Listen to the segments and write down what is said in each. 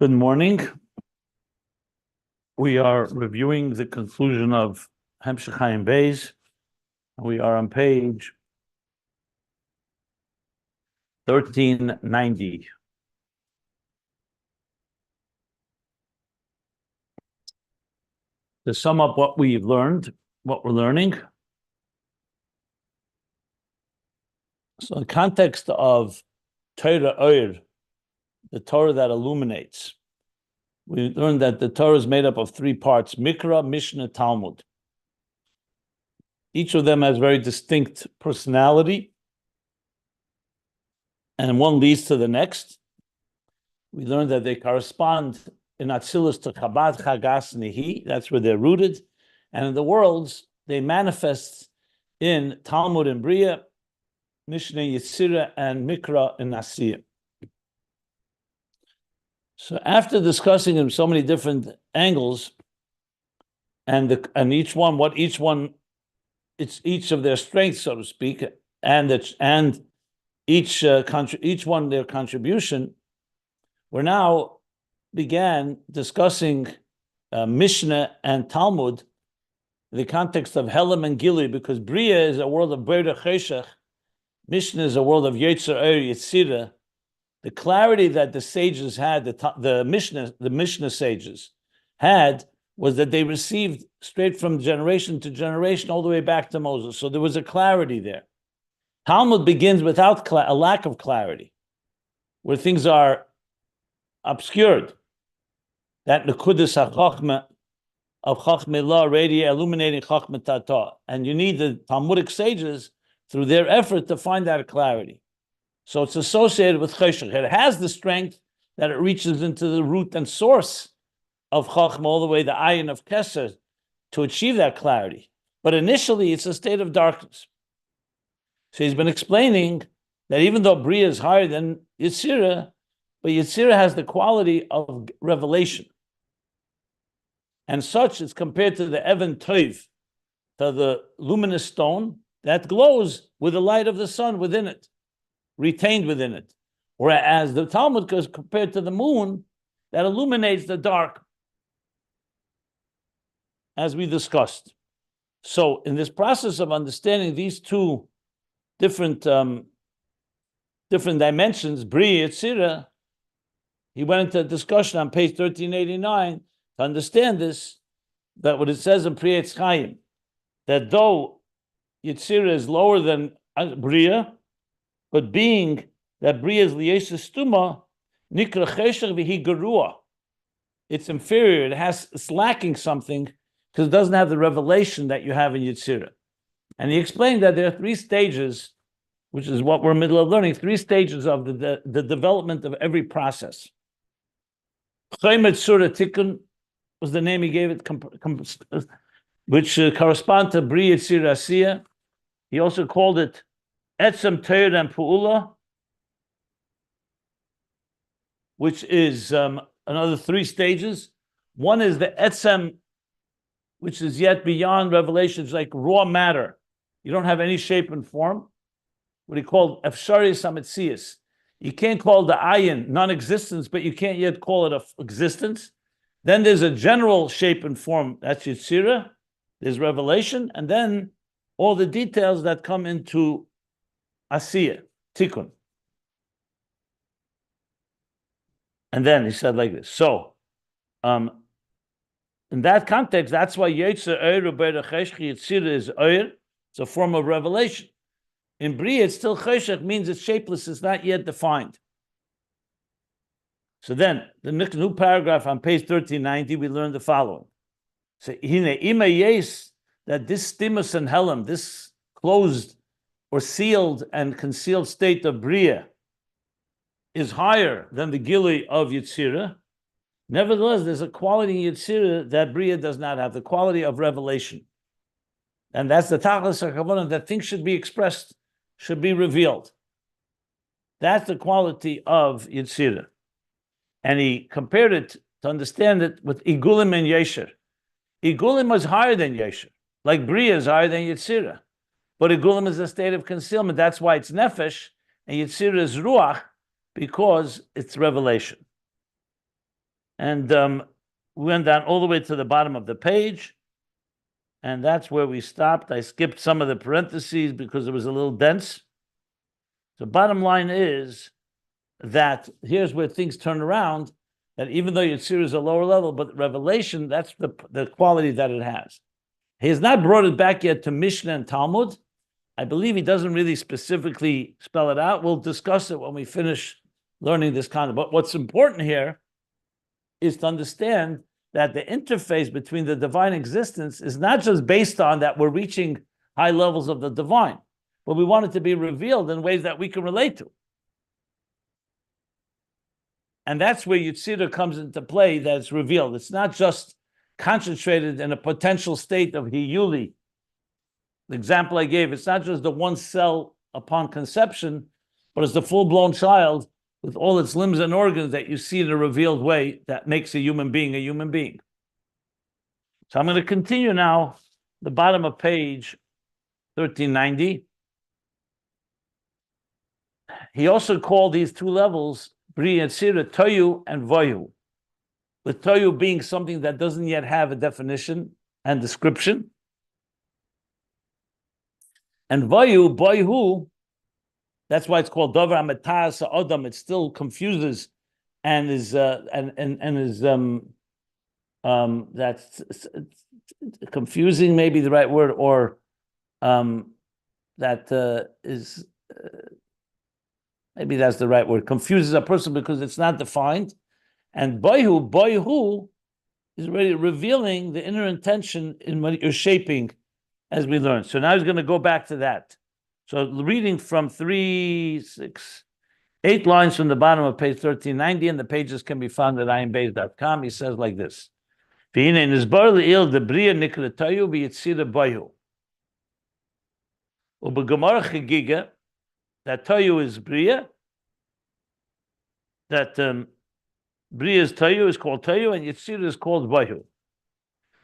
Good morning. We are reviewing the conclusion of Ayin Beis. We are on page 1390. To sum up what we've learned, what we're learning. So in the context of Torah Oir, the Torah that illuminates, we learned that the Torah is made up of three parts: Mikra, Mishnah, Talmud. Each of them has very distinct personality, and one leads to the next. We learned that they correspond in Atzilus to Chabad, Chagas, Nehi. That's where they're rooted. And in the worlds, they manifest in Talmud and Beriah, Mishnah, Yetzira, and Mikra and Asiyah. So after discussing in so many different angles, and each one, it's each of their strengths, so to speak, and each one their contribution, we're now began discussing Mishnah and Talmud in the context of Helam and Gili, because Beriah is a world of Beriah Cheshach, Mishnah is a world of Yetzira, Yetzira. The clarity that the sages had, the Mishnah sages had, was that they received straight from generation to generation all the way back to Moses. So there was a clarity there. Talmud begins without a lack of clarity, where things are obscured. That Nekudas HaChachma of Chachmei La already illuminating Chachmei Tata. And you need the Talmudic sages, through their effort, to find that clarity. So it's associated with Cheshach. It has the strength that it reaches into the root and source of Chachma, all the way the Ayin of Keser, to achieve that clarity. But initially, it's a state of darkness. So he's been explaining that even though Beriah is higher than Yetzira, but Yetzira has the quality of revelation. And such is compared to the Even Toiv, to the luminous stone that glows with the light of the sun within it, retained within it. Whereas the Talmud is compared to the moon that illuminates the dark, as we discussed. So in this process of understanding these two different dimensions, Beriah, Yetzira, he went into a discussion on page 1389 to understand this, that what it says in Pri Etz Chaim, that though Yetzira is lower than Beriah, but being that Beriah is liyeshes stuma, nikra cheshach v'hi gerua, it's inferior. It's lacking something because it doesn't have the revelation that you have in Yetzira. And he explained that there are three stages, which is what we're in the middle of learning. Three stages of the development of every process. Chomet Surah Tikkun was the name he gave it, which correspond to Beriah, Yetzira, Asiyah. He also called it Etzem, Torah, and Pu'ula, which is another three stages. One is the Etzem, which is yet beyond revelations, like raw matter. You don't have any shape and form. What he called Efsharis Hametzias. You can't call the Ayin non-existence, but you can't yet call it existence. Then there's a general shape and form, that's Yetzira. There's revelation, and then all the details that come into Asiyah, Tikkun. And then he said like this. So, in that context, that's why Yetzira is Oir. It's a form of revelation. In Beriah, it's still Cheshach, means it's shapeless, it's not yet defined. So then, the new paragraph on page 1390, we learn the following. So, that this stimus and helam, this closed or sealed and concealed state of Beriah, is higher than the Gili of Yetzira. Nevertheless, there's a quality in Yetzira that Beriah does not have, the quality of revelation. And that's the Tachlis HaKavanah, that things should be expressed, should be revealed. That's the quality of Yetzira. And he compared it, to understand it, with Igulim and Yesher. Igulim was higher than Yesher, like Beriah is higher than Yetzira. But Igulim is a state of concealment. That's why it's Nefesh, and Yetzira is Ruach, because it's revelation. And we went down all the way to the bottom of the page. And that's where we stopped. I skipped some of the parentheses because it was a little dense. The bottom line is that here's where things turn around, that even though Yetzira is a lower level, but revelation, that's the quality that it has. He has not brought it back yet to Mishnah and Talmud. I believe he doesn't really specifically spell it out. We'll discuss it when we finish learning this concept. But what's important here is to understand that the interface between the divine existence is not just based on that we're reaching high levels of the divine, but we want it to be revealed in ways that we can relate to. And that's where Yetzira comes into play, that it's revealed. It's not just concentrated in a potential state of hiyuli. The example I gave, it's not just the one cell upon conception, but it's the full-blown child with all its limbs and organs that you see in a revealed way that makes a human being a human being. So I'm going to continue now, the bottom of page 1390. He also called these two levels Beriah, Yetzira, Tohu, and Vohu. With Tohu being something that doesn't yet have a definition and description. And Vohu, Boihu, that's why it's called Dover Amatas Adam. It still confuses and is that's confusing, maybe the right word, or that is maybe that's the right word. Confuses a person because it's not defined. And boihu is really revealing the inner intention in what you're shaping, as we learned. So now he's going to go back to that. So reading from 8 lines from the bottom of page 1390, and the pages can be found at ayinbeis.com. He says like this: that Tohu is Beriah, that Beriah's Tohu is called Tohu, and Yetzira is called Vohu,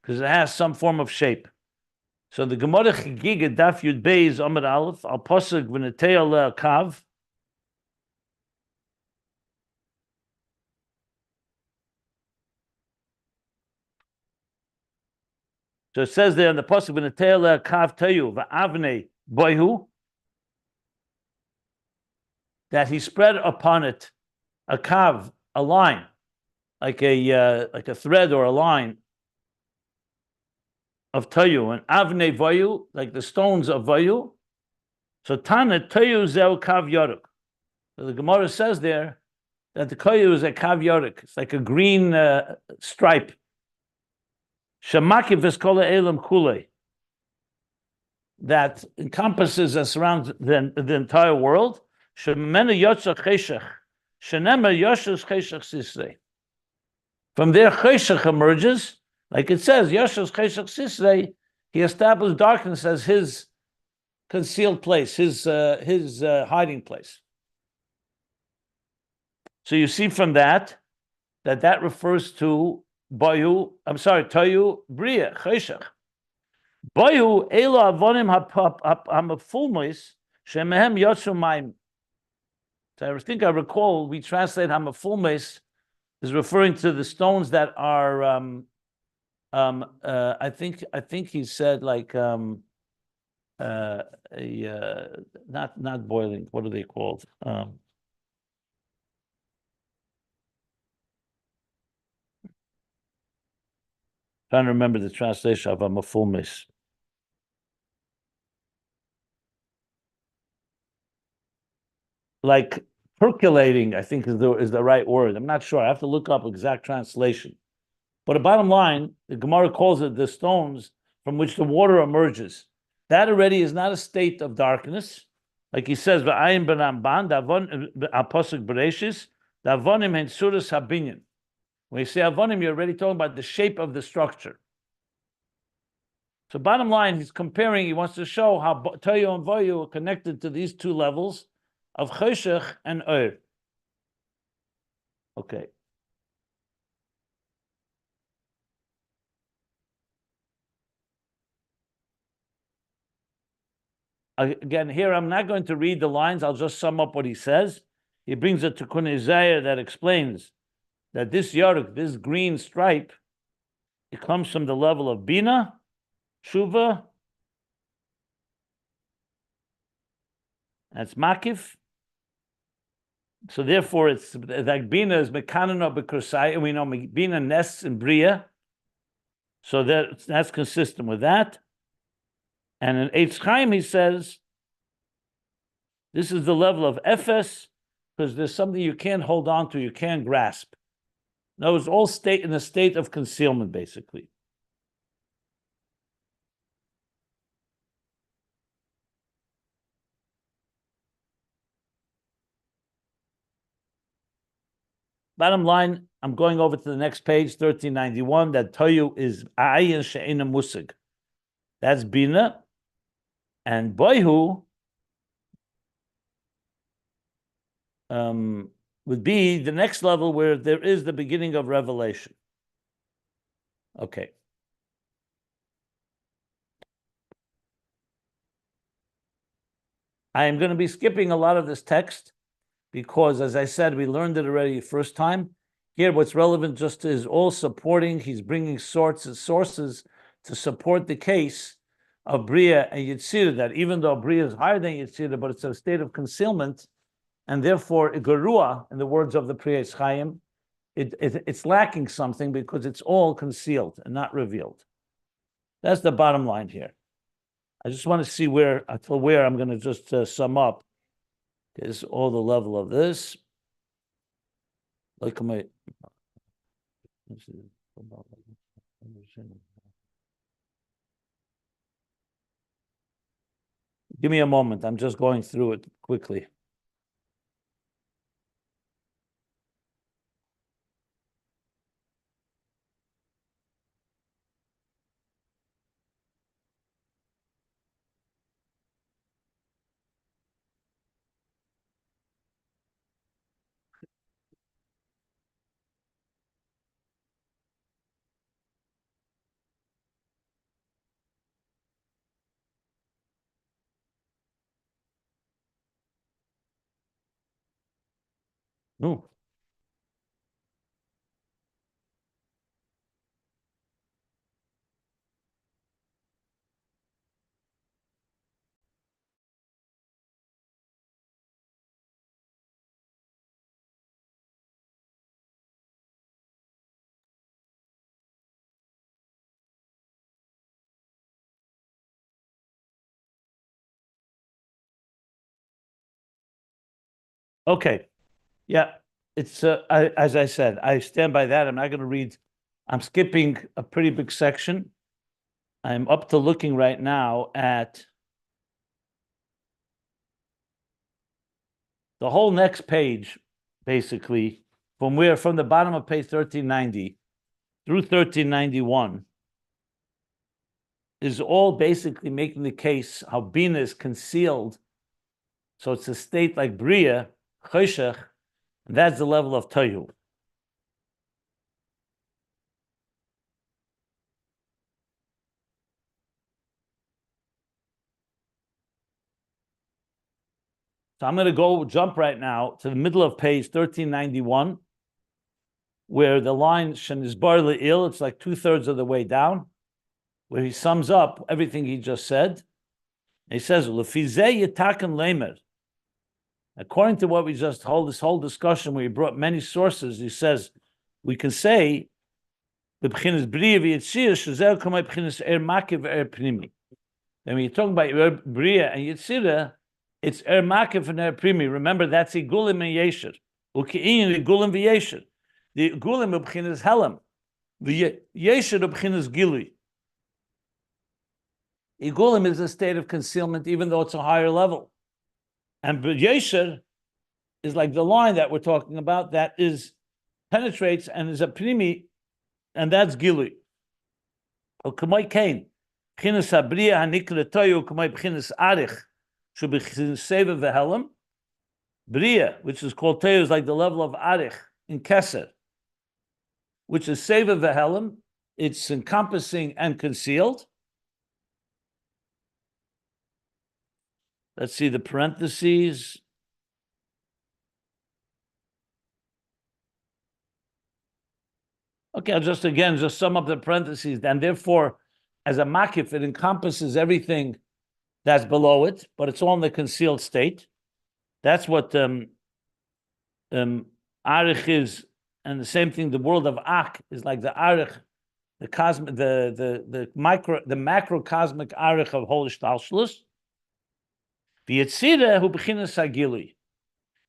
because it has some form of shape. So the Gemara Chagiga Daf Yud Beis Amud Aleph Al Pasuk V'Netei Aleh Kav. So it says there in the Pasuk V'Netei Aleh Kav Tohu V'Avnei Vohu, that he spread upon it a kav, a line, like a thread or a line of Tohu, and avnei voyu, like the stones of voyu. So Tana Tohu zeu kav yoruk. So the Gemara says there that the Tohu is a kav yoruk. It's like a green stripe. Shemaki v'skola elam kule, that encompasses and surrounds the entire world. Shemena yotza cheshach, shenemer yoshes cheshach sisrei. From there, cheshach emerges, like it says, yoshes cheshach sisrei. He established darkness as his concealed place, his hiding place. So you see from that refers to Tohu, Beriah, cheshach. Boihu elo avonim hamafulmois shemehem yotzu mayim. So I think I recall we translate hamafulmois is referring to the stones that are I think he said like not boiling. What are they called? Trying to remember the translation of hamafulmois. Like percolating, I think is the right word. I'm not sure. I have to look up exact translation. But the bottom line, the Gemara calls it the stones from which the water emerges. That already is not a state of darkness. Like he says, Ayin Beis, Apostle Bereshis, Avonim hen suras habinyan. When you say avonim, you're already talking about the shape of the structure. So bottom line, he wants to show how Tohu and Vohu are connected to these two levels of cheshach and or. Okay. Again, here I'm not going to read the lines. I'll just sum up what he says. He brings a Tikkun Isaiah that explains that this yaruk, this green stripe, it comes from the level of bina, shuva, that's makif. So therefore, it's like bina is mekanano b'kursai, and we know bina nests in bria. So that's consistent with that. And in Eitz Chaim, he says, this is the level of efes, because there's something you can't hold on to, you can't grasp. No, it's all state in a state of concealment, basically. Bottom line, I'm going over to the next page, 1391, that Tohu is Ayin She'ena Musig. That's Bina. And Vohu would be the next level where there is the beginning of revelation. Okay. I am going to be skipping a lot of this text because, as I said, we learned it already first time. Here, what's relevant just is all supporting. He's bringing sources to support the case of Beriah and Yetzira, that even though Beriah is higher than Yetzira, but it's a state of concealment, and therefore, Gerua, in the words of the Pri Eitz Chaim, it's lacking something because it's all concealed and not revealed. That's the bottom line here. I just want to see until where I'm going to just sum up. Is all the level of this. Look at my. Give me a moment. I'm just going through it quickly. No. Okay. Yeah. It's as I said, I stand by that. I'm not going to read. I'm skipping a pretty big section. I'm up to looking right now at the whole next page, basically, from the bottom of page 1390 through 1391, is all basically making the case how Bina is concealed. So it's a state like Beriah, Choshech, and that's the level of Tohu. So I'm going to jump right now to the middle of page 1391, where the line Shenizbar Le'il, it's like 2/3 of the way down, where he sums up everything he just said. He says, Lefizeh Yitakan Lemer. According to what we just this whole discussion where he brought many sources, he says, we can say, the B'chinas Beriah v'Yetzira, Shazer Kamei B'chinas Makiv Pnimi. And when you're talking about Beriah and Yetzira, it's Makiv and Primi. Remember, that's Igulim and Yesher. Uke'in Igulim v'Yesher. The Igulim of B'chinas Helam. The Yesher of B'chinas Gilui. Igulim is a state of concealment, even though it's a higher level. And Yesher is like the line that we're talking about that penetrates and is a Primi, and that's Gilui. Kamei Kain. B'chinas Beriah hanikra Tohu kamei b'chinas Arich. Should be Seva v'Helam. Beriah, which is called Tohu, is like the level of Arich in Keser, which is Seva v'Helam. It's encompassing and concealed. Let's see the parentheses. Okay, I'll just sum up the parentheses. And therefore, as a makif, it encompasses everything that's below it, but it's all in the concealed state. That's what arich is, and the same thing. The world of Ak is like the arich, the cosmic, the macrocosmic arich of whole Ishtalshlus. The Yetzira who bechinas Sagili,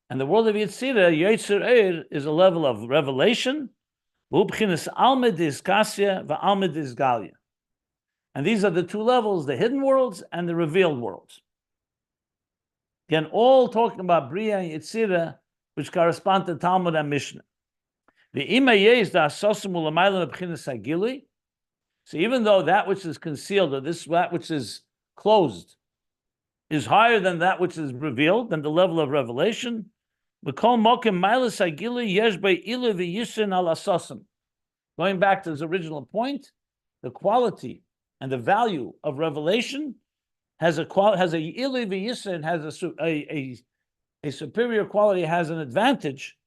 and the world of Yetzira, Yetzira is a level of revelation. Who bechinas Almid is Kasya, the Almid is Galia. And these are the two levels, the hidden worlds and the revealed worlds. Again, all talking about Beriah and Yetzira, which correspond to Talmud and Mishnah. So even though that which is concealed, or that which is closed, is higher than that which is revealed, than the level of revelation, going back to his original point, the quality and the value of revelation has a superior quality, has an advantage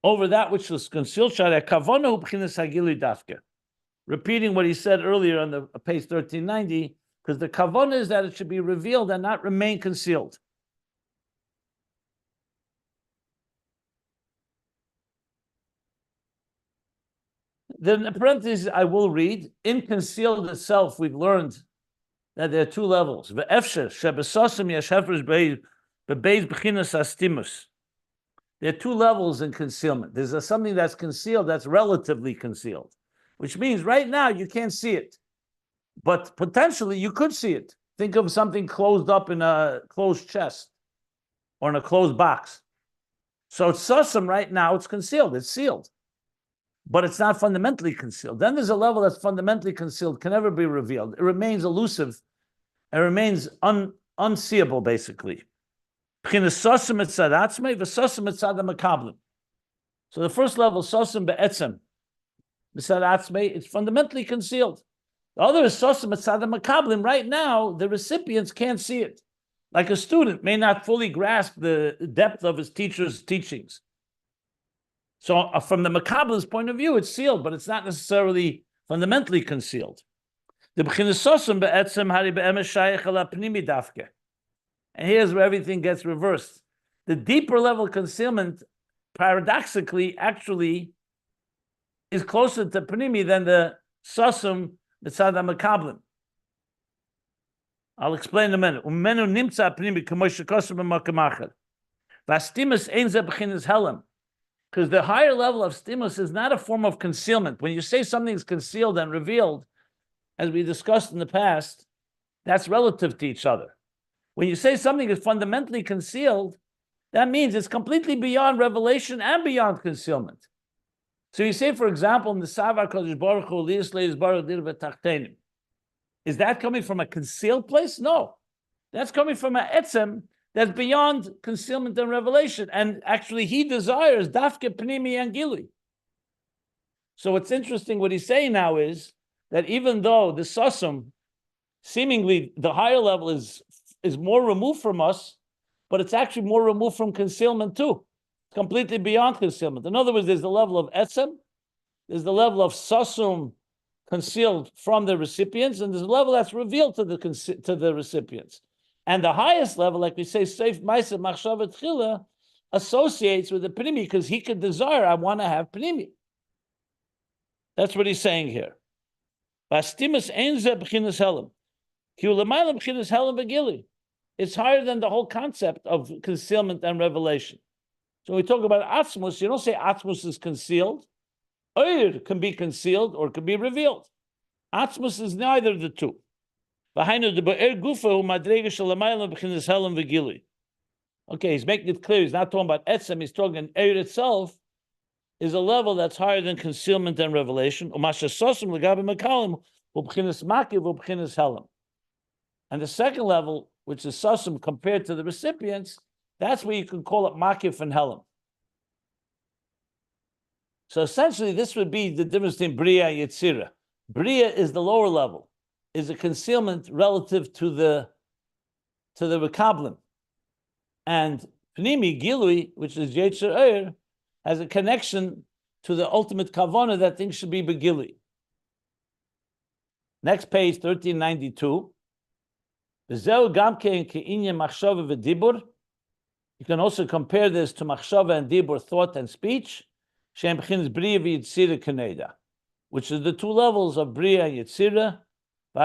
over that which was concealed. Repeating what he said earlier on the page 1390, because the kavanah is that it should be revealed and not remain concealed. Then in parentheses, I will read, in concealed itself, we've learned that there are two levels. There are two levels in concealment. There's something that's concealed that's relatively concealed, which means right now you can't see it, but potentially you could see it. Think of something closed up in a closed chest or in a closed box. So it's susum right now, it's concealed, it's sealed, but it's not fundamentally concealed. Then there's a level that's fundamentally concealed, can never be revealed. It remains elusive, it remains unseeable, basically. So the first level, sosum be'etzem, it's fundamentally concealed. The other is sosum etzad makablim. Right now, the recipients can't see it. Like a student may not fully grasp the depth of his teacher's teachings. So from the makablim's point of view, it's sealed, but it's not necessarily fundamentally concealed. The b'chinas be'etzem hari be'emes shayach ala pnimi dafke. And here's where everything gets reversed. The deeper level concealment, paradoxically, actually, is closer to pnimi than the sosum b'tzad makablim. I'll explain in a minute. Umenu nimtza pnimi k'moshe kosem b'makam achad. V'astimus ein ze b'chinas helam. Because the higher level of stimulus is not a form of concealment. When you say something's concealed and revealed, as we discussed in the past, that's relative to each other. When you say something is fundamentally concealed, that means it's completely beyond revelation and beyond concealment. So you say, for example, in the Savar Kodesh Baruch Hu, Lias Leis Baruch Dir V'Tachtenim, is that coming from a concealed place? No. That's coming from an etzem that's beyond concealment and revelation. And actually, he desires dafke pnimi and gili. So what's interesting, what he's saying now is that even though the sasum, seemingly the higher level is more removed from us, but it's actually more removed from concealment too. It's completely beyond concealment. In other words, there's the level of etzem, there's the level of sasum concealed from the recipients, and there's a level that's revealed to the recipients. And the highest level, like we say, Seif Maisa Machshavat Chila, associates with the Pnimi because he could desire, I want to have Pnimi. That's what he's saying here. Bastimus Einze B'chinas Helam. Kiulamayla B'chinas Helam Begili. It's higher than the whole concept of concealment and revelation. So when we talk about Atzmus, you don't say Atzmus is concealed. Oir can be concealed or can be revealed. Atzmus is neither of the two. Okay, he's making it clear. He's not talking about etzem. He's talking Eir itself is a level that's higher than concealment and revelation. And the second level, which is sosum compared to the recipients, that's where you can call it makif and helam. So essentially, this would be the difference between Beriah and Yetzira. Beriah is the lower level, is a concealment relative to the Rekablim. And Pnimi Gilui, which is Yetzir has a connection to the ultimate kavanah that things should be begili. Next page, 1392. You can also compare this to machshava and dibur, thought and speech, which is the two levels of Beriah and Yetzira. So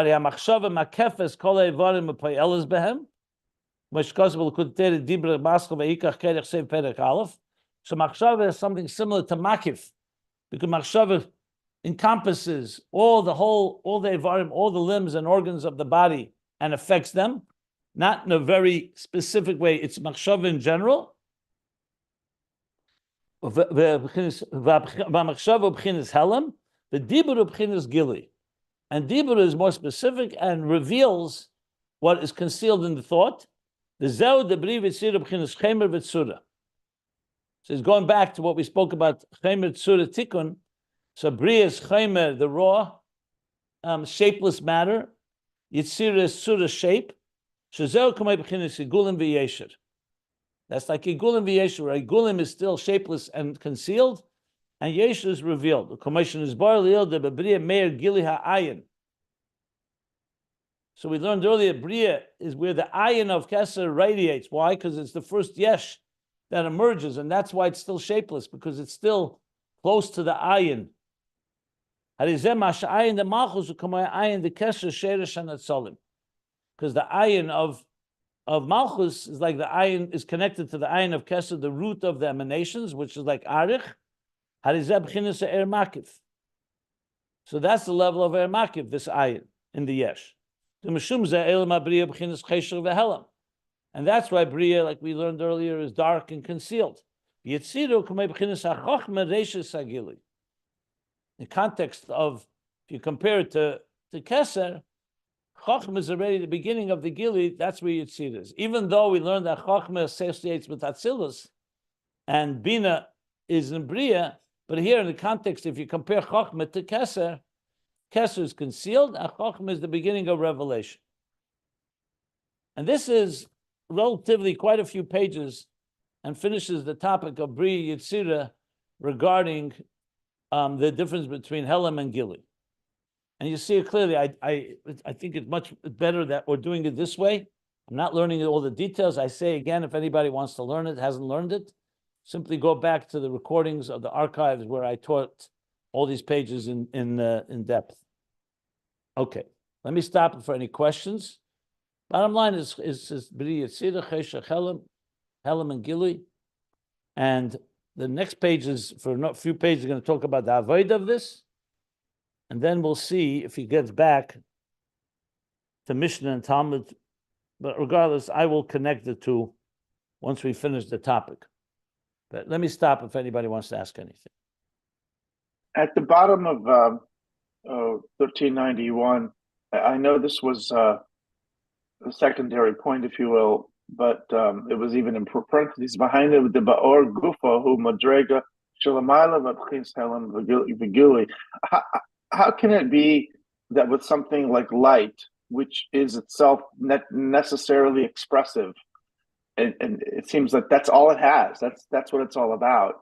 machshava is something similar to makif, because machshava encompasses all the ivarim, all the limbs and organs of the body, and affects them, not in a very specific way. It's machshava in general. The dibur b'chinas gili, and dibur is more specific and reveals what is concealed in the thought. The zeu de bri v'tzira b'chinas chemer v'tzura. So it's going back to what we spoke about chemer tzura tikkun. So bri is chemer, the raw, shapeless matter. Yetzira is tzura, shape. Shezeu kamei b'chinas igulim v'yesher. That's like igulim v'yesher, where igulim is still shapeless and concealed, and Yesher is revealed. The commission is bar li'ilde b'Beriah meir gili ha'ayin. So we learned earlier, Beriah is where the ayin of Keser radiates. Why? Because it's the first yesh that emerges, and that's why it's still shapeless, because it's still close to the ayin. Because the ayin of Malchus is like the ayin is connected to the ayin of Keser, the root of the emanations, which is like arich. So that's the level of er makif, this ayin in the yesh. And that's why Beriah, like we learned earlier, is dark and concealed. In the context of, if you compare it to Keser, Chochmah is already the beginning of the Gili. That's where Yetzira is. Even though we learned that Chochmah associates with Atzilus, and Bina is in Beriah, but here in the context, if you compare Chochmah to Keser, Keser is concealed, and Chochmah is the beginning of revelation. And this is relatively quite a few pages, and finishes the topic of Beriah Yetzira regarding the difference between Helam and Gili. And you see it clearly. I think it's much better that we're doing it this way. I'm not learning all the details. I say again, if anybody wants to learn it, hasn't learned it, simply go back to the recordings of the archives where I taught all these pages in depth. Okay, let me stop for any questions. Bottom line is Beriah Yetzira, Cheshach, Helam and Gili. And the next page is, for a few pages, going to talk about the avoid of this. And then we'll see if he gets back to Mishnah and Talmud. But regardless, I will connect the two once we finish the topic. But let me stop if anybody wants to ask anything. At the bottom of 1391, I know this was a secondary point, if you will, but it was even in parentheses behind it with the Ba'or Gufa who Madrega Shalamayla V'Pchins Helam V'Gili. How can it be that with something like light, which is itself necessarily expressive, and it seems that that's all it has, that's what it's all about.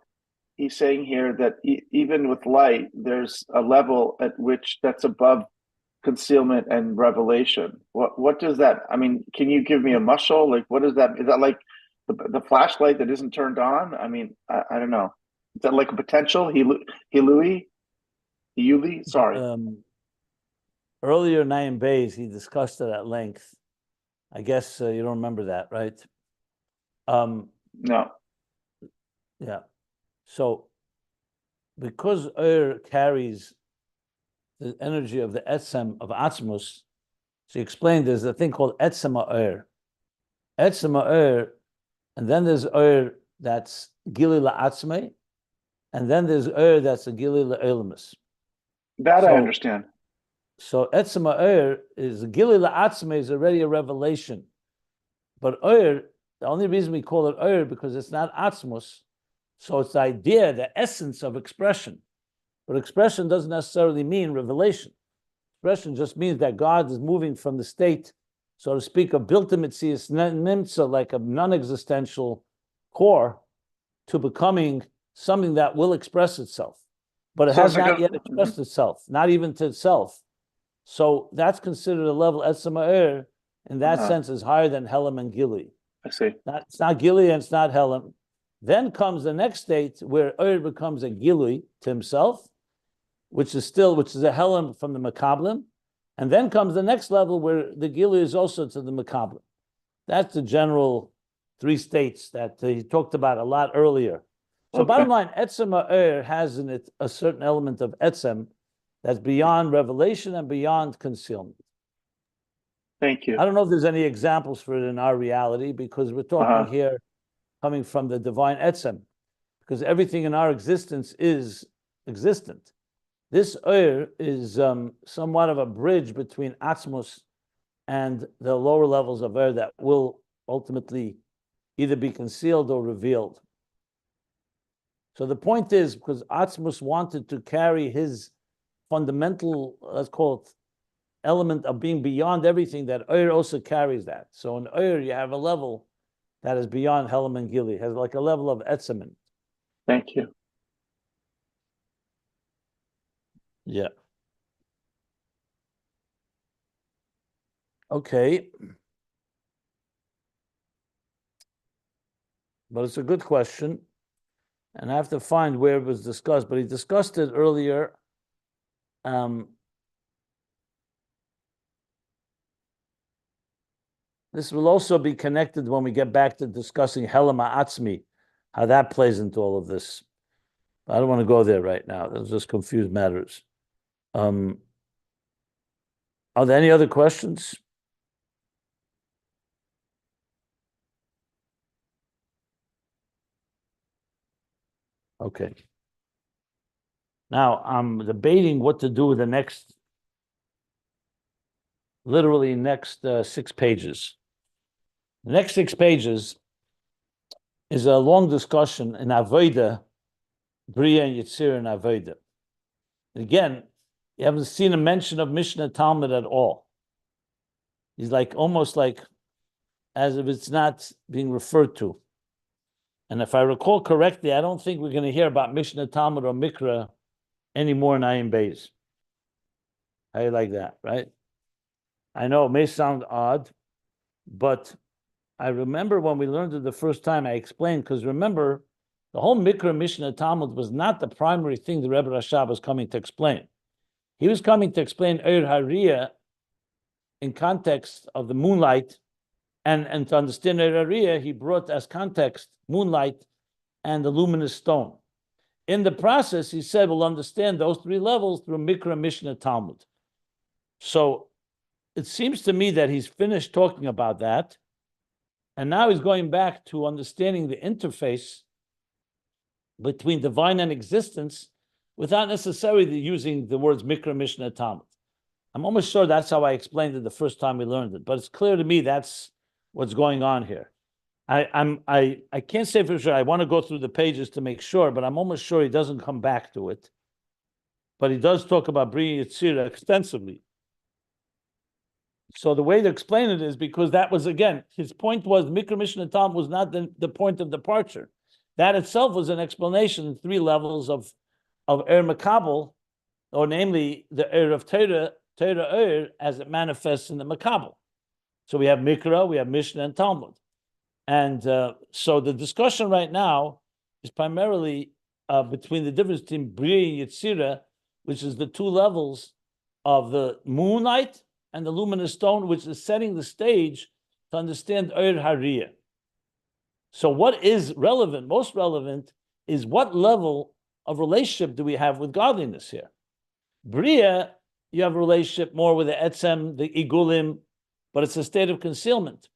He's saying here that even with light, there's a level at which that's above concealment and revelation. What does that? I mean, can you give me a mushal? Like, what is that? Is that like the flashlight that isn't turned on? I mean, I don't know. Is that like a potential Hilui? Sorry. Earlier in Ayin Beis, he discussed it at length. I guess you don't remember that, right? No. Yeah. So, because carries the energy of the etzem of Atzmus, so he explained there's a thing called etzem ha'er. Etzem ha'er, and then there's that's gili la'atzmei, and then there's that's a gili la'elamus. That I understand. So etzem ha'er is gili la'atzmei is already a revelation, but the only reason we call it because it's not Atzmus, so it's the idea, the essence of expression. But expression doesn't necessarily mean revelation. Expression just means that God is moving from the state, so to speak, of biltimitzias nimtza, like a non-existential core, to becoming something that will express itself. but it So has it's like not yet expressed itself, not even to itself. So that's considered a level Etzem Ha'er, in that sense, is higher than Helam and Gili. I see. It's not Gili and it's not Helam. Then comes the next state where Ur becomes a Gili to himself, which is a Helam from the Makablim. And then comes the next level where the Gili is also to the Makablim. That's the general three states that he talked about a lot earlier. So bottom line, Etzem Ha'er has in it a certain element of Etzem that's beyond revelation and beyond concealment. Thank you. I don't know if there's any examples for it in our reality, because we're talking here coming from the divine Etzem, because everything in our existence is existent. This is somewhat of a bridge between Atzmos and the lower levels of that will ultimately either be concealed or revealed. So the point is, because Atzmos wanted to carry his fundamental, let's call it, element of being beyond everything, that also carries that. So in you have a level that is beyond Helam and Gili, has like a level of Etzemin. Thank you. Yeah. Okay. But it's a good question. And I have to find where it was discussed, but he discussed it earlier. This will also be connected when we get back to discussing Helam Ha'atzmi, how that plays into all of this. I don't want to go there right now. Those just confuse matters. Are there any other questions? Okay. Now I'm debating what to do with the next, literally next 6 pages. The next 6 pages is a long discussion in Avodah, Beriah and Yetzira and Avodah. Again, you haven't seen a mention of Mishnah Talmud at all. He's like almost like as if it's not being referred to. And if I recall correctly, I don't think we're going to hear about Mishnah Talmud or Mikra anymore in Ayin Beis. How you like that, right? I know it may sound odd, but I remember when we learned it the first time, I explained, because remember, the whole Mikra Mishnah Talmud was not the primary thing the Rebbe Rashab was coming to explain. He was coming to explain Eir Hariyah in context of the moonlight, and to understand Eir Hariyah, he brought as context moonlight and the luminous stone. In the process, he said, we'll understand those 3 levels through Mikra Mishnah Talmud. So it seems to me that he's finished talking about that, and now he's going back to understanding the interface between divine and existence without necessarily using the words Mikra Mishnah Talmud. I'm almost sure that's how I explained it the first time we learned it, but it's clear to me that's what's going on here. I can't say for sure. I want to go through the pages to make sure, but I'm almost sure he doesn't come back to it. But he does talk about Beriah Yetzira extensively. So the way to explain it is because that was, again, his point was Mikra Mishnah Talmud was not the point of departure. That itself was an explanation, 3 levels of Makabel, or namely the of Torah as it manifests in the Makabel. So we have Mikra, we have Mishnah and Talmud. And so the discussion right now is primarily between the difference between Beriah and Yetzira, which is the 2 levels of the moonlight and the luminous stone, which is setting the stage to understand Eir Hariyah. So what is relevant, most relevant, is what level of relationship do we have with godliness here? Beriah, you have a relationship more with the Etzem, the Igulim, but it's a state of concealment.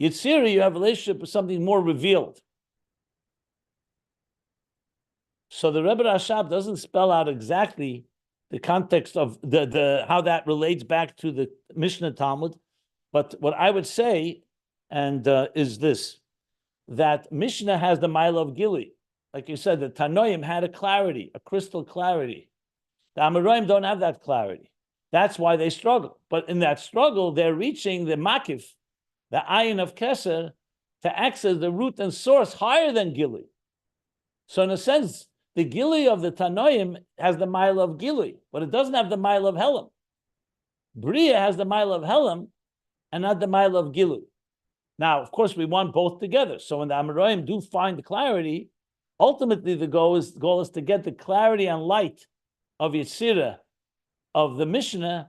Yetzira, you have a relationship with something more revealed. So the Rebbe Rashab doesn't spell out exactly the context of the how that relates back to the Mishnah Talmud, but what I would say, and is this, that Mishnah has the Mila of Gili. Like you said, the Tanoim had a clarity, a crystal clarity. The Amoraim don't have that clarity. That's why they struggle. But in that struggle, they're reaching the Makif, the Ayin of Keser, to access the root and source higher than Gili. So in a sense, The Gilui of the Tanoim has the mile of Gilui, but it doesn't have the mile of Helam. Beriah has the mile of Helam and not the mile of Gilui. Now, of course, we want both together. So when the Amoraim do find the clarity, ultimately the goal is to get the clarity and light of Yetzira, of the Mishnah,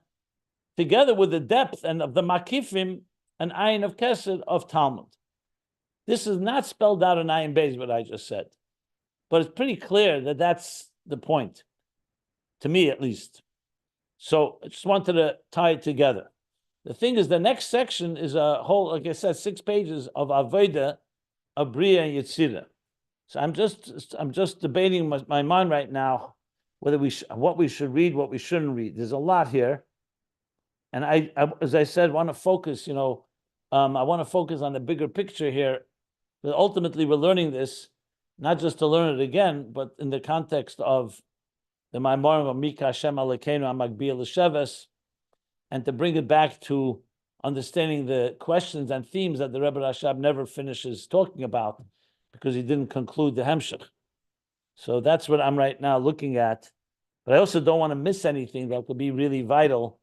together with the depth and of the Makifim and Ayin of Kesed of Talmud. This is not spelled out in Ayin Beis, what I just said. But it's pretty clear that that's the point, to me at least. So I just wanted to tie it together. The thing is, the next section is a whole, like I said, 6 pages of Avodah, of Beriah and Yetzira. So I'm just debating my mind right now whether what we should read, what we shouldn't read. There's a lot here, and I as I said, want to focus. I want to focus on the bigger picture here. But ultimately, we're learning this not just to learn it again, but in the context of the Maimorim of Mika Hashem Alekeinu Amagbiel L'Sheves, and to bring it back to understanding the questions and themes that the Rebbe Rashab never finishes talking about because he didn't conclude the Hemshech. So that's what I'm right now looking at. But I also don't want to miss anything that could be really vital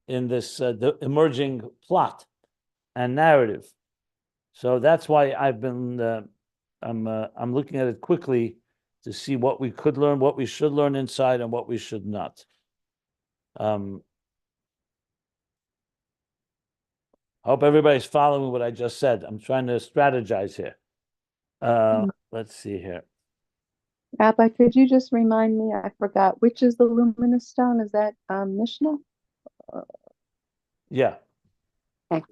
in this the emerging plot and narrative. So that's why I've been I'm looking at it quickly to see what we could learn, what we should learn inside, and what we should not. I hope everybody's following what I just said. I'm trying to strategize here. Let's see here. Rabbi, could you just remind me? I forgot. Which is the luminous stone? Is that Mishnah? Yeah. Okay.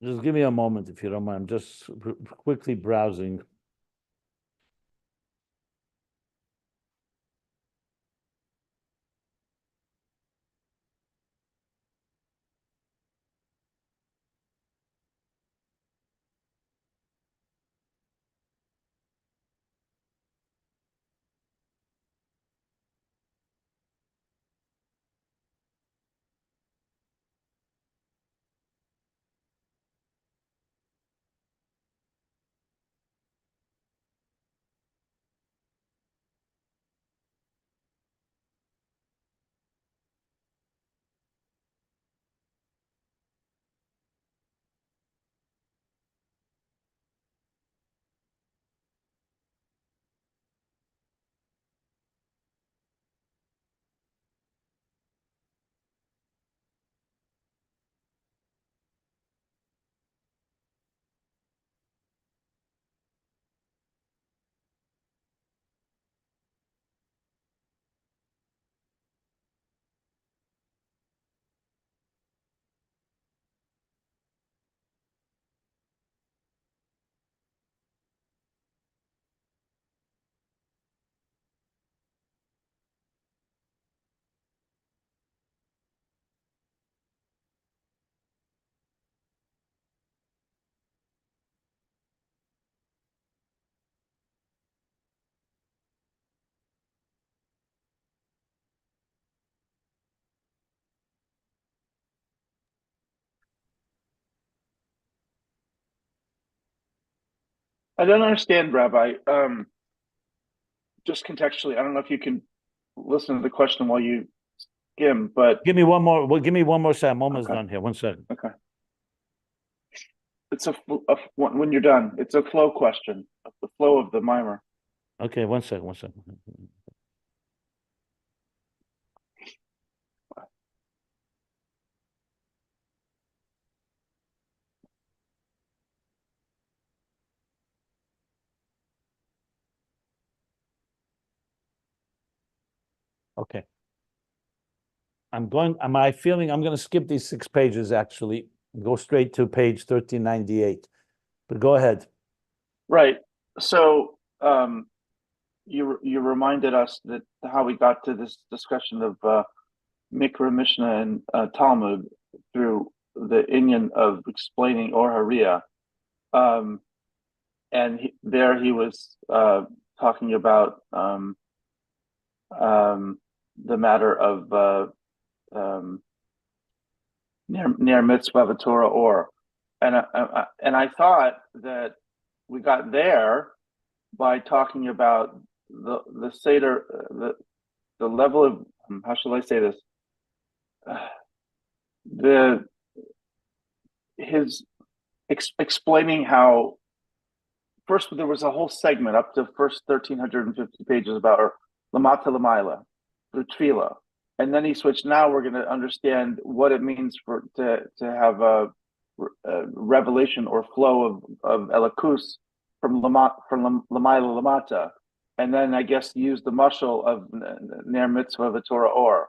Just give me a moment if you don't mind. I'm just quickly browsing. I don't understand, Rabbi. Just contextually, I don't know if you can listen to the question while you skim, but Give me one more. Well, give me one more second. I'm almost Okay. done here. 1 second. okay. It's when you're done, it's a flow question, the flow of the mimer. Okay, 1 second. 1 second. Okay. I'm going to skip these 6 pages actually, go straight to page 1398. But go ahead. Right. So you reminded us that how we got to this discussion of Mikra, Mishnah, and Talmud. through the inyan of explaining Or Haria. And there he was talking about the matter of near mitzvah Torah or, and I thought that we got there by talking about the seder, the level of, how shall I say this, explaining how first there was a whole segment up to first 1,350 pages about lamata lamaila, the tefillah, and then he switched. Now we're going to understand what it means to have a revelation or flow of elakus from lamaila lamata, and then I guess use the mashal of ner mitzvah v'torah or,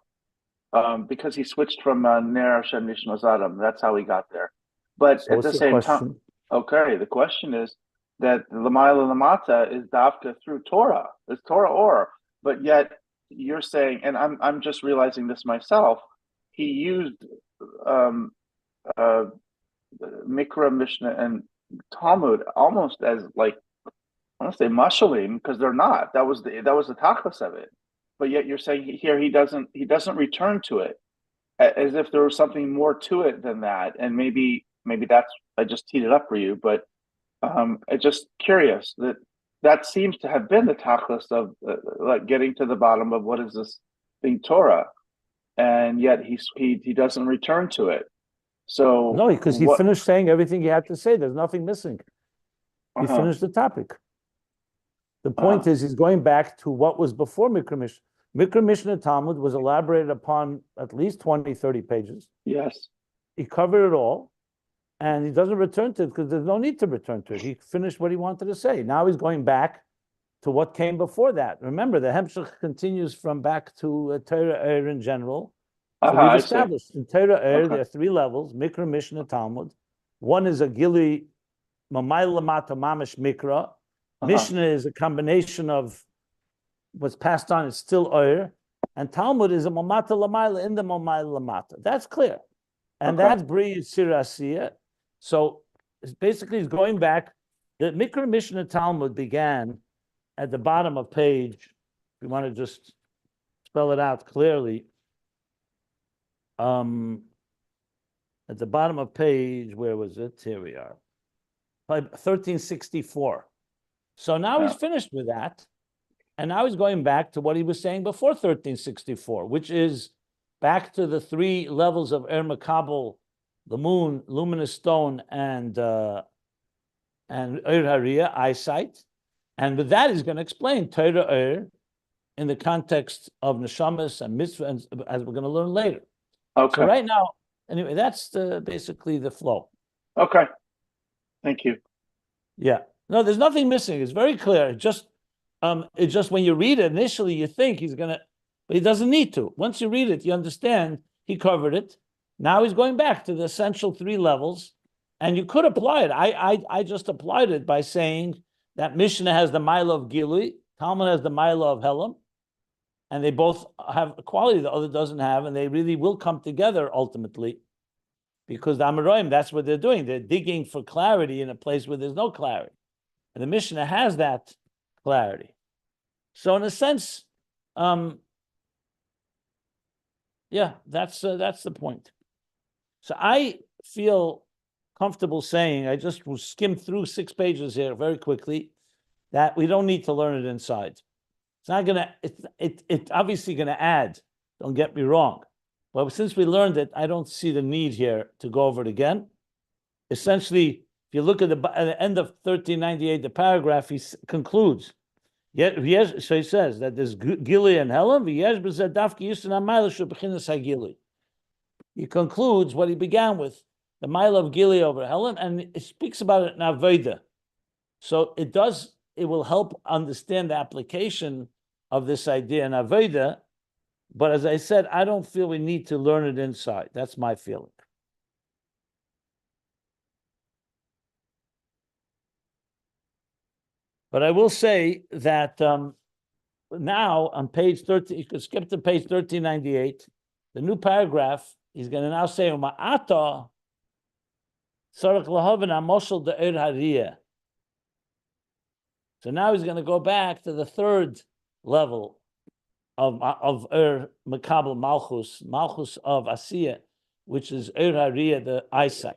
because he switched from ner Hashem nishmas adam. That's how he got there. But So at the same time, okay, the question is that lamaila lamata is dafka through Torah. It's Torah or, but yet you're saying, and I'm just realizing this myself. He used Mikra, Mishnah, and Talmud almost as like, I want to say mashalim, because they're not. That was the tachlis of it. But yet you're saying here he doesn't return to it, as if there was something more to it than that. And maybe that's, I just teed it up for you, but I'm just curious that seems to have been the tachlis of like getting to the bottom of what is this thing Torah, and yet he doesn't return to it. So no, because he finished saying everything he had to say. There's nothing missing. He finished the topic. The point is he's going back to what was before Mikra Mishnah. Mikra Mishnah Talmud was elaborated upon at least 20, 30 pages. Yes. He covered it all. And he doesn't return to it because there's no need to return to it. He finished what he wanted to say. Now he's going back to what came before that. Remember, the Hemshech continues from back to Torah in general. So we've established in Torah there are three levels: Mikra, Mishnah, Talmud. One is a Gili Mamay Lamata Mamish Mikra. Mishnah is a combination of what's passed on, it's still and Talmud is a Mamata Lamayla in the Mamay Lamata. That's clear. And that's Beriah Yetzira. So it's basically he's going back. The Mikra Mishnah Talmud began at the bottom of page, if you want to just spell it out clearly, at the bottom of page, where was it? Here we are. 1364. So now he's finished with that. And now he's going back to what he was saying before 1364, which is back to the three levels of Makabel, the moon, luminous stone, and Ohr Haria, eyesight. And with that, he's going to explain Torah Ohr in the context of Neshamas and Mitzvah, as we're going to learn later. Okay. So right now, anyway, that's basically the flow. Okay. Thank you. Yeah. No, there's nothing missing. It's very clear. It's just when you read it, initially you think he's going to, but he doesn't need to. Once you read it, you understand he covered it. Now he's going back to the essential three levels, and you could apply it. I just applied it by saying that Mishnah has the Mila of Gilui, Talmud has the Mila of Helam, and they both have a quality the other doesn't have, and they really will come together ultimately, because the Amoraim, that's what they're doing. They're digging for clarity in a place where there's no clarity, and the Mishnah has that clarity. So in a sense, yeah, that's the point. So I feel comfortable saying, I just will skim through 6 pages here very quickly, that we don't need to learn it inside. It's not gonna, it's obviously gonna add, don't get me wrong. But since we learned it, I don't see the need here to go over it again. Essentially, if you look at the end of 1398, the paragraph, he concludes. So he says that there's Gili and Helam. He concludes what he began with, the mile of Gili over Helam, and it speaks about it in Aveda. So it will help understand the application of this idea in Aveda. But as I said, I don't feel we need to learn it inside. That's my feeling. But I will say that now on page 13, you could skip to page 1398, the new paragraph, he's going to now say, Ma'ata Sarach Lahavan Amoshel De'er Hariyah. So now he's going to go back to the third level of Makabel Malchus of Asiya, which is Hariyah, the eyesight,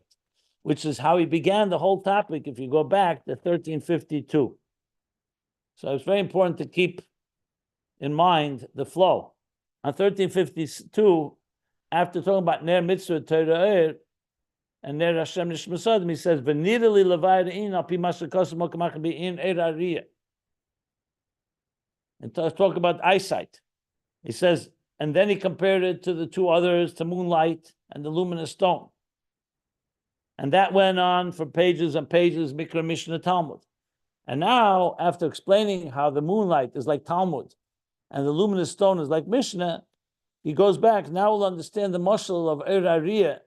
which is how he began the whole topic. If you go back to 1352, so it's very important to keep in mind the flow. On 1352, after talking about Ner Mitzvah Torah and Ner Hashem Nishmasadim, he says, "V'nirali levayda in al pi masakos mokamach be in Hariyah." And talk about eyesight. He says, and then he compared it to the two others, to moonlight and the luminous stone. And that went on for pages and pages, Mikra Mishnah Talmud. And now, after explaining how the moonlight is like Talmud and the luminous stone is like Mishnah, he goes back. Now we'll understand the mashal of Hariyah,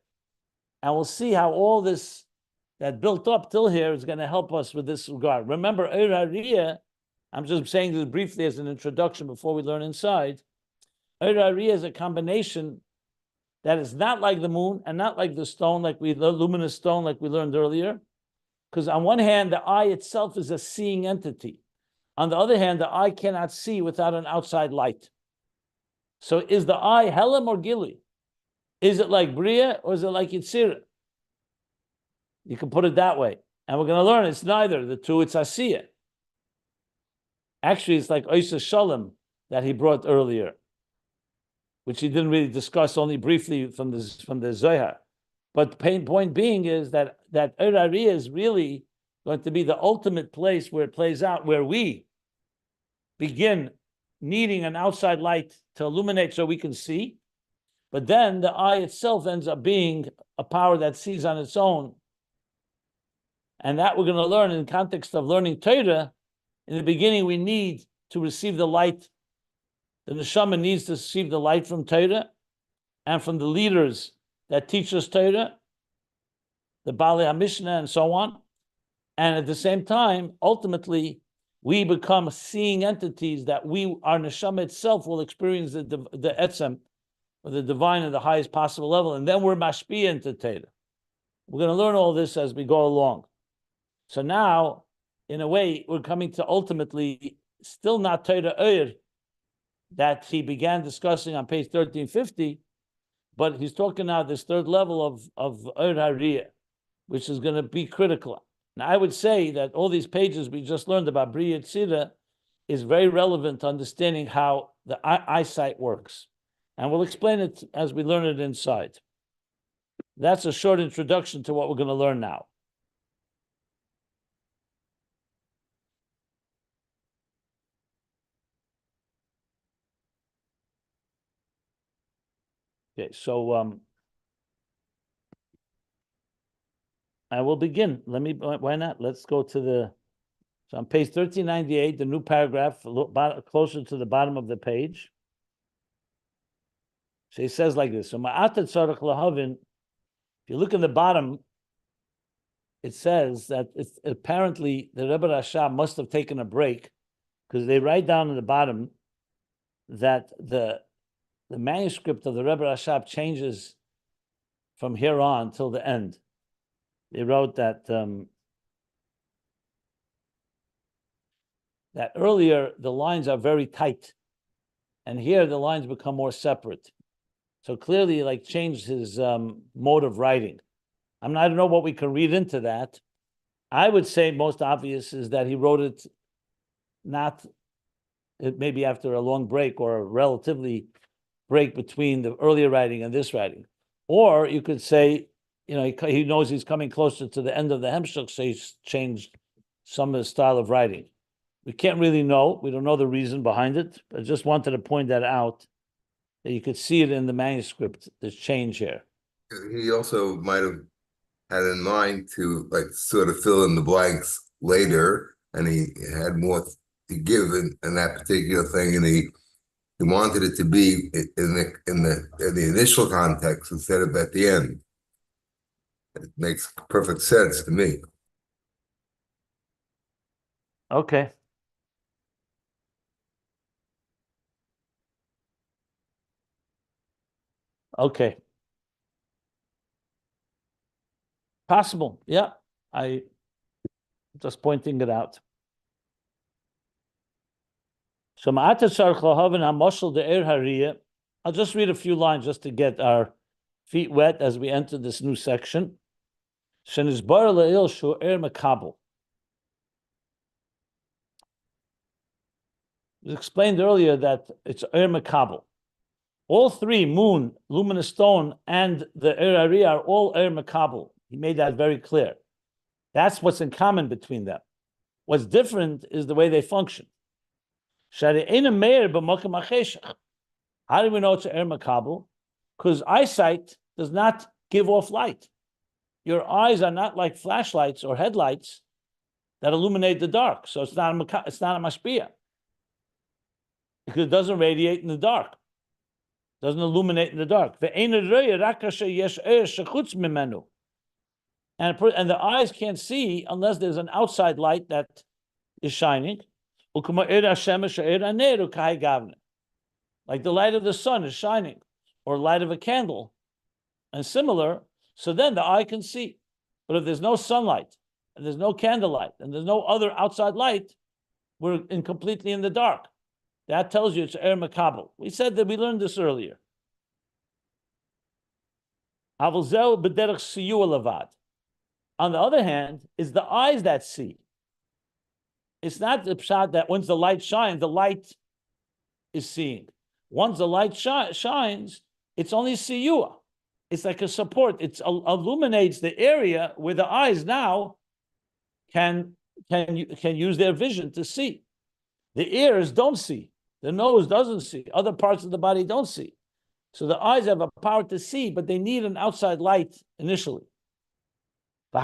and we'll see how all this that built up till here is going to help us with this regard. Remember, Hariyah, I'm just saying this briefly as an introduction before we learn inside. Hariyah is a combination that is not like the moon and not like the stone, the luminous stone, like we learned earlier. Because on one hand, the eye itself is a seeing entity. On the other hand, the eye cannot see without an outside light. So is the eye Helam or Gili? Is it like Beriah or is it like Yetzira? You can put it that way. And we're going to learn it's neither. The two, it's Asiya. Actually, it's like Oisa Shalom that he brought earlier, which he didn't really discuss, only briefly from the Zohar. But the point being is that Hariyah is really going to be the ultimate place where it plays out, where we begin needing an outside light to illuminate so we can see. But then the eye itself ends up being a power that sees on its own. And that we're going to learn in the context of learning Torah. In the beginning, we need to receive the light. The neshama needs to receive the light from Torah and from the leaders that teach us Torah, the Baalei HaMishnah and so on. And at the same time, ultimately, we become seeing entities that our neshama itself will experience the etzem, or the divine at the highest possible level. And then we're mashpia into Torah. We're going to learn all this as we go along. So now, in a way, we're coming to ultimately still not Torah that he began discussing on page 1350, but he's talking now this third level of Hariyah, which is going to be critical. Now, I would say that all these pages we just learned about Beriah Yetzira is very relevant to understanding how the eyesight works. And we'll explain it as we learn it inside. That's a short introduction to what we're going to learn now. Okay, so I will begin. Why not? Let's go to so on page 1398, the new paragraph, a little closer to the bottom of the page. So he says like this. So ma'atat tzarich lahavin, if you look in the bottom, it says that it's apparently the Rebbe Rashab must have taken a break, because they write down in the bottom that the manuscript of the Rebbe Rashab changes from here on till the end. They wrote that that earlier the lines are very tight, and here the lines become more separate. So clearly, like, changed his mode of writing. I don't know what we can read into that. I would say most obvious is that he wrote it maybe after a long break or a relatively break between the earlier writing and this writing. Or you could say, he knows he's coming closer to the end of the Hemshech, so he's changed some of his style of writing. We can't really know. We don't know the reason behind it. But I just wanted to point that out, that you could see it in the manuscript, this change here. He also might have had in mind to sort of fill in the blanks later, and he had more to give in that particular thing, and he wanted it to be in the initial context instead of at the end. It makes perfect sense to me. Okay. Okay. Possible, yeah. I just pointing it out. So I'll just read a few lines just to get our feet wet as we enter this new section. It's explained earlier that it's makabel. All three, moon, luminous stone, and the Ari are all makabel. He made that very clear. That's what's in common between them. What's different is the way they function. How do we know it's makabel? Because eyesight does not give off light. Your eyes are not like flashlights or headlights that illuminate the dark. So it's not a mashpia. Because it doesn't radiate in the dark. It doesn't illuminate in the dark. And the eyes can't see unless there's an outside light that is shining. Like the light of the sun is shining, or light of a candle, and similar. So then the eye can see. But if there's no sunlight, and there's no candlelight, and there's no other outside light, we're completely in the dark. That tells you it's makabel. We said that we learned this earlier. On the other hand, it's the eyes that see. It's not the pshat that once the light shines, the light is seeing. Once the light shines, it's only siyua. It's like a support. It illuminates the area where the eyes now can use their vision to see. The ears don't see. The nose doesn't see. Other parts of the body don't see. So the eyes have a power to see, but they need an outside light initially. So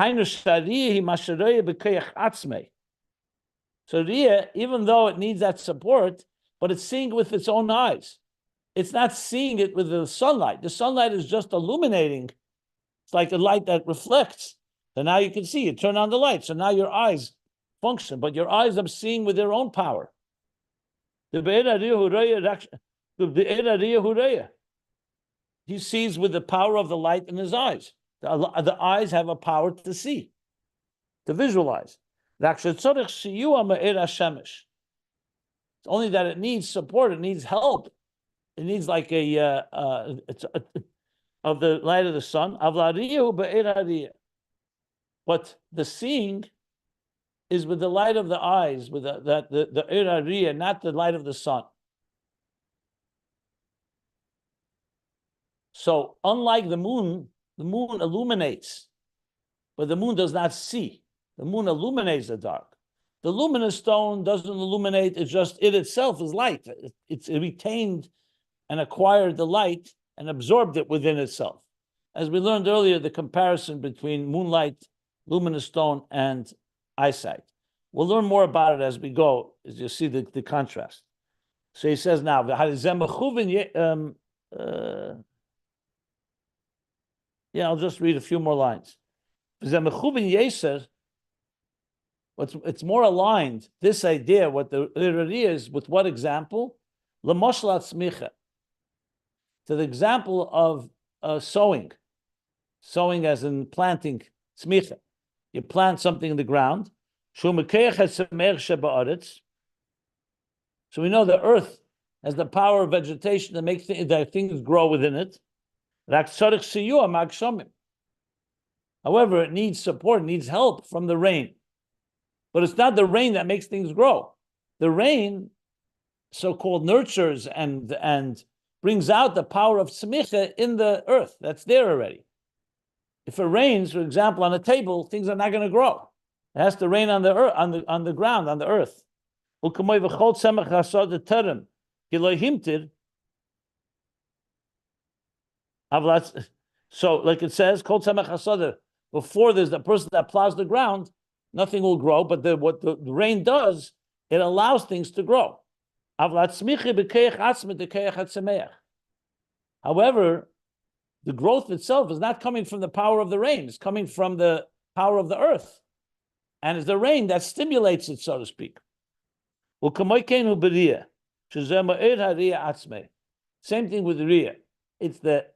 Riyah, even though it needs that support, but it's seeing with its own eyes. It's not seeing it with the sunlight. The sunlight is just illuminating. It's like a light that reflects. So now you can see it. Turn on the light. So now your eyes function, but your eyes are seeing with their own power. He sees with the power of the light in his eyes. The eyes have a power to see, to visualize. It's only that it needs support, it needs help. It needs like of the light of the sun. But the seeing is with the light of the eyes, with the Erariya, not the light of the sun. So unlike the moon illuminates, but the moon does not see. The moon illuminates the dark. The luminous stone doesn't illuminate, it itself is light. It's retained and acquired the light and absorbed it within itself. As we learned earlier, the comparison between moonlight, luminous stone, and eyesight. We'll learn more about it as we go, as you see the contrast. So he says now, I'll just read a few more lines. It's more aligned, this idea, what the Beriah is, with what example? L'moshlat smicha. To the example of sowing. Sowing as in planting, smicha. You plant something in the ground. So we know the earth has the power of vegetation to make that things grow within it. However, it needs support, it needs help from the rain. But it's not the rain that makes things grow. The rain, so-called, nurtures and brings out the power of smicha in the earth. That's there already. If it rains, for example, on a table, things are not going to grow. It has to rain on the earth, on the ground, on the earth. So, like it says, before there's the person that plows the ground, nothing will grow, but what the rain does, it allows things to grow. However, the growth itself is not coming from the power of the rain, it's coming from the power of the earth. And it's the rain that stimulates it, so to speak. Same thing with Riyah. It's the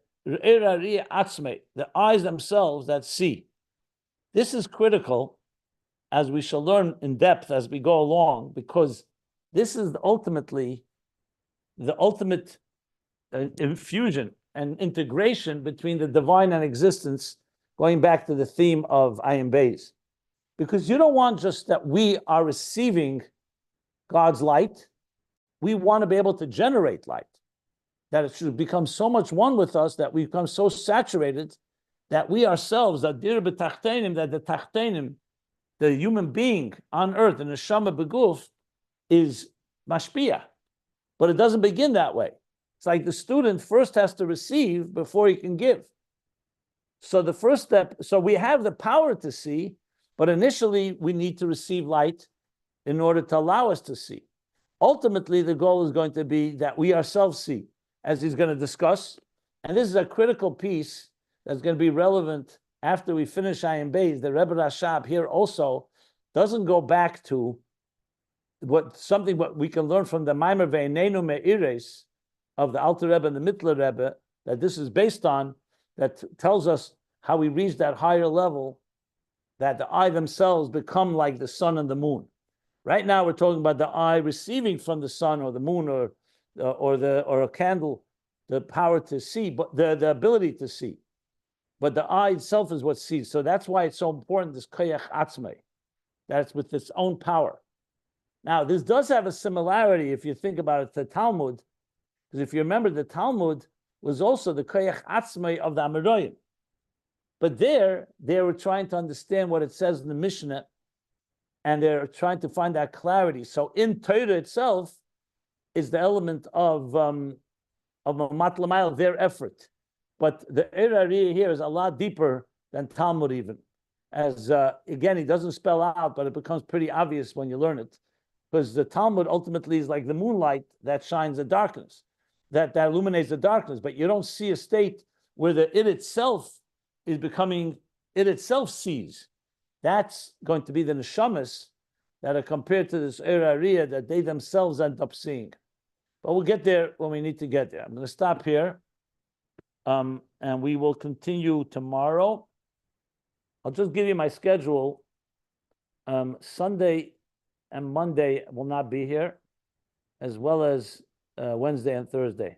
eyes themselves that see. This is critical, as we shall learn in depth as we go along, because this is ultimately the ultimate infusion and integration between the divine and existence, going back to the theme of Ayin Beis. Because you don't want just that we are receiving God's light. We want to be able to generate light, that it should become so much one with us that we become so saturated that we ourselves, that the tachtenim, the human being on earth, the neshama beguf, is mashpia. But it doesn't begin that way. It's like the student first has to receive before he can give. So the first step, so we have the power to see, but initially we need to receive light in order to allow us to see. Ultimately, the goal is going to be that we ourselves see, as he's going to discuss. And this is a critical piece that's going to be relevant after we finish Ayin Beis. The Rebbe Rashab here also doesn't go back to what we can learn from the Maimer Ve'enenu Me'ires of the Alter Rebbe and the Mittler Rebbe, that this is based on, that tells us how we reach that higher level, that the eye themselves become like the sun and the moon. Right now, we're talking about the eye receiving from the sun or the moon or a candle the power to see, but the ability to see. But the eye itself is what sees. So that's why it's so important, this koyach atzmei, that it's with its own power. Now, this does have a similarity, if you think about it, to Talmud, because if you remember, the Talmud was also the koyach atzmei of the Amoraim. But there, they were trying to understand what it says in the Mishnah, and they're trying to find that clarity. So in Torah itself is the element of Mamat L'mayla, their effort. But the Erari here is a lot deeper than Talmud even. As again, he doesn't spell out, but it becomes pretty obvious when you learn it. Because the Talmud ultimately is like the moonlight that shines the darkness, that illuminates the darkness. But you don't see a state where the it itself is becoming, it itself sees. That's going to be the neshamas that are compared to this Erariya that they themselves end up seeing. But we'll get there when we need to get there. I'm going to stop here, and we will continue tomorrow. I'll just give you my schedule. Sunday and Monday will not be here, as well as Wednesday and Thursday.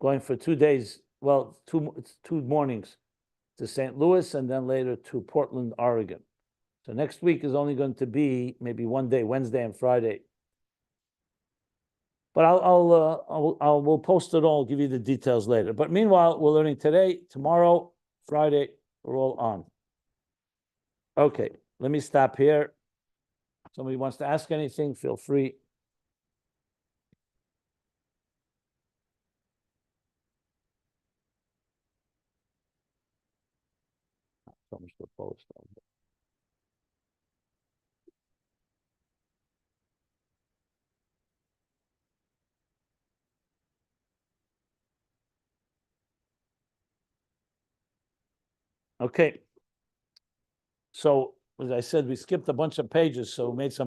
Going for 2 days, well, two mornings to St. Louis and then later to Portland, Oregon. So next week is only going to be maybe 1 day, Wednesday and Friday. But we'll post it all, give you the details later. But meanwhile, we're learning today, tomorrow, Friday, we're all on. Okay, let me stop here. Somebody wants to ask anything, feel free. So much to post. Okay. So, as I said, we skipped a bunch of pages, so we made some